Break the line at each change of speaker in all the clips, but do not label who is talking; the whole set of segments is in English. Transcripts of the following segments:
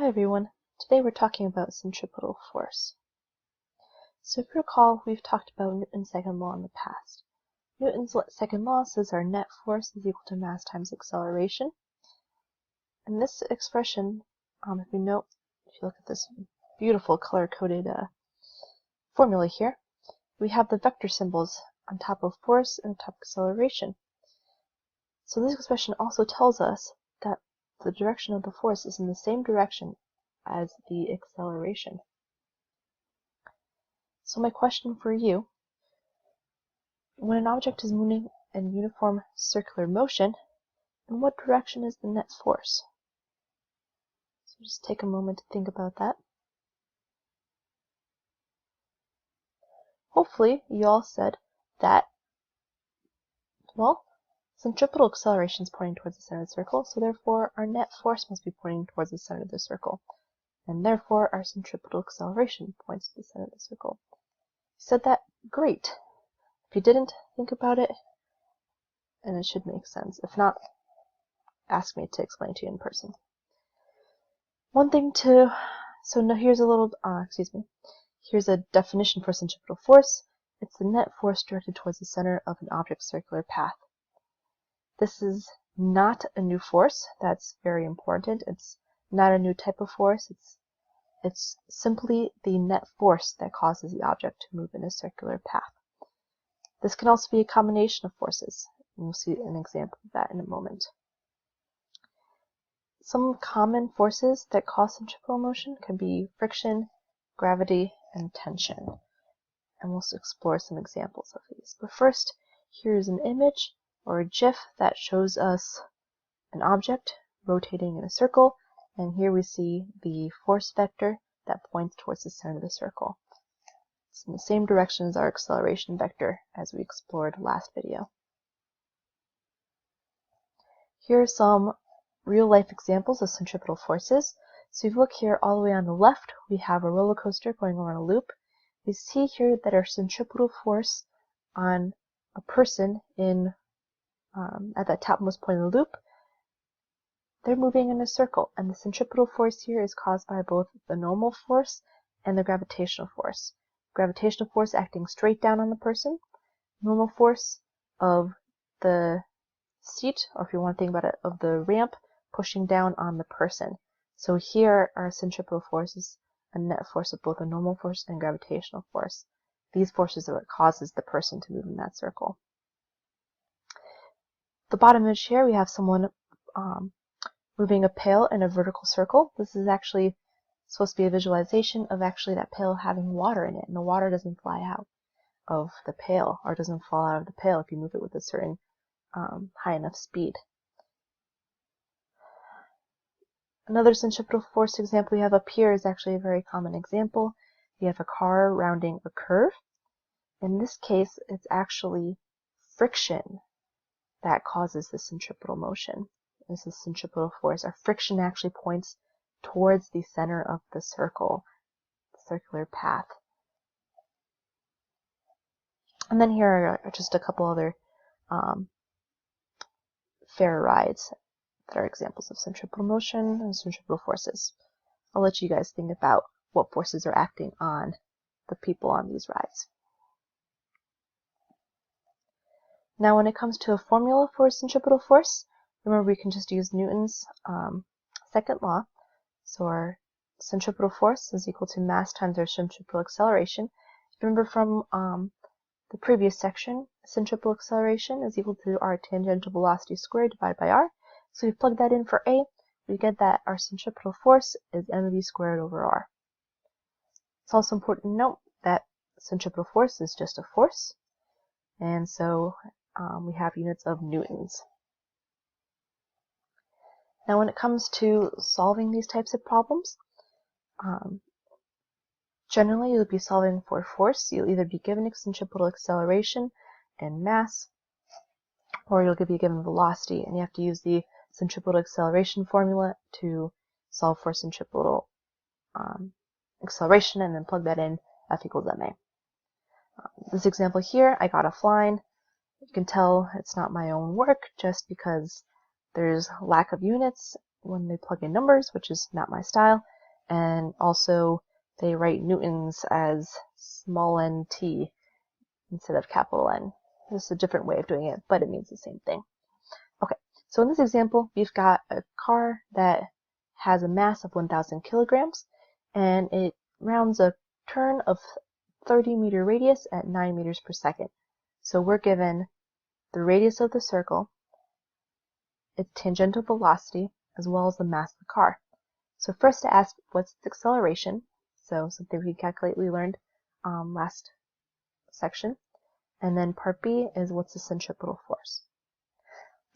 Hi everyone, today we're talking about centripetal force. So if you recall, we've talked about Newton's second law in the past. Newton's second law says our net force is equal to mass times acceleration. And this expression, if you note, if you look at this beautiful color-coded formula here, we have the vector symbols on top of force and on top of acceleration. So this expression also tells us that the direction of the force is in the same direction as the acceleration. So my question for you, when an object is moving in uniform circular motion, in what direction is the net force? So just take a moment to think about that. Hopefully you all said that, well, centripetal acceleration is pointing towards the center of the circle, so therefore our net force must be pointing towards the center of the circle. And therefore our centripetal acceleration points to the center of the circle. You said that? Great. If you didn't, think about it, and it should make sense. If not, ask me to explain to you in person. So now here's a little, here's a definition for centripetal force. It's the net force directed towards the center of an object's circular path. This is not a new force. That's very important. It's not a new type of force. It's simply the net force that causes the object to move in a circular path. This can also be a combination of forces, and we'll see an example of that in a moment. Some common forces that cause centripetal motion can be friction, gravity, and tension. And we'll explore some examples of these. But first, here's an image or a GIF that shows us an object rotating in a circle, and here we see the force vector that points towards the center of the circle. It's in the same direction as our acceleration vector as we explored last video. Here are some real-life examples of centripetal forces. So if you look here all the way on the left, we have a roller coaster going around a loop. We see here that our centripetal force on a person at that topmost point of the loop, they're moving in a circle, and the centripetal force here is caused by both the normal force and the gravitational force. Gravitational force acting straight down on the person, normal force of the seat, or if you want to think about it, of the ramp pushing down on the person. So here our centripetal force is a net force of both a normal force and gravitational force. These forces are what causes the person to move in that circle. The bottom image here, we have someone moving a pail in a vertical circle. This is actually supposed to be a visualization of actually that pail having water in it, and the water doesn't fly out of the pail, or doesn't fall out of the pail if you move it with a certain high enough speed. Another centripetal force example we have up here is actually a very common example. You have a car rounding a curve. In this case, it's actually friction that causes the centripetal motion. This is centripetal force. Our friction actually points towards the center of the circle, the circular path. And then here are just a couple other fair rides that are examples of centripetal motion and centripetal forces. I'll let you guys think about what forces are acting on the people on these rides. Now when it comes to a formula for centripetal force, remember we can just use Newton's second law. So our centripetal force is equal to mass times our centripetal acceleration. Remember from the previous section, centripetal acceleration is equal to our tangential velocity squared divided by r. So if we plug that in for A, we get that our centripetal force is mv squared over r. It's also important to note that centripetal force is just a force, and so we have units of newtons. Now when it comes to solving these types of problems, generally you'll be solving for force. You'll either be given centripetal acceleration and mass, or you'll be given velocity, and you have to use the centripetal acceleration formula to solve for centripetal acceleration, and then plug that in, F equals ma. This example here, I got a line. You can tell it's not my own work just because there's lack of units when they plug in numbers, which is not my style. and also they write newtons as small nt instead of capital N. This is a different way of doing it, but it means the same thing. Okay, so in this example, we've got a car that has a mass of 1,000 kilograms, and it rounds a turn of 30-meter radius at 9 meters per second. So we're given the radius of the circle, its tangential velocity, as well as the mass of the car. So first to ask, what's its acceleration? So something we can calculate we learned last section. And then part B is, what's the centripetal force?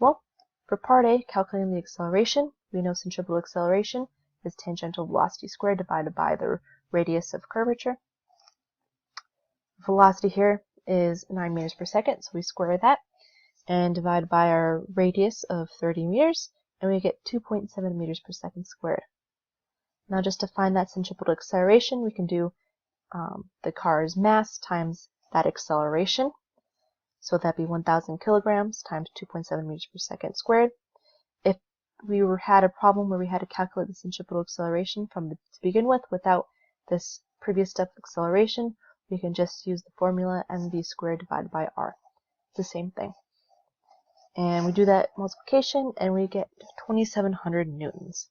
Well, for part A, calculating the acceleration, we know centripetal acceleration is tangential velocity squared divided by the radius of curvature. Velocity here is 9 meters per second, so we square that and divide by our radius of 30 meters, and we get 2.7 meters per second squared. Now just to find that centripetal acceleration, we can do the car's mass times that acceleration. So that'd be 1,000 kilograms times 2.7 meters per second squared. If we had a problem where we had to calculate the centripetal acceleration to begin with without this previous step of acceleration, we can just use the formula mv squared divided by r. It's the same thing. And we do that multiplication and we get 2,700 newtons.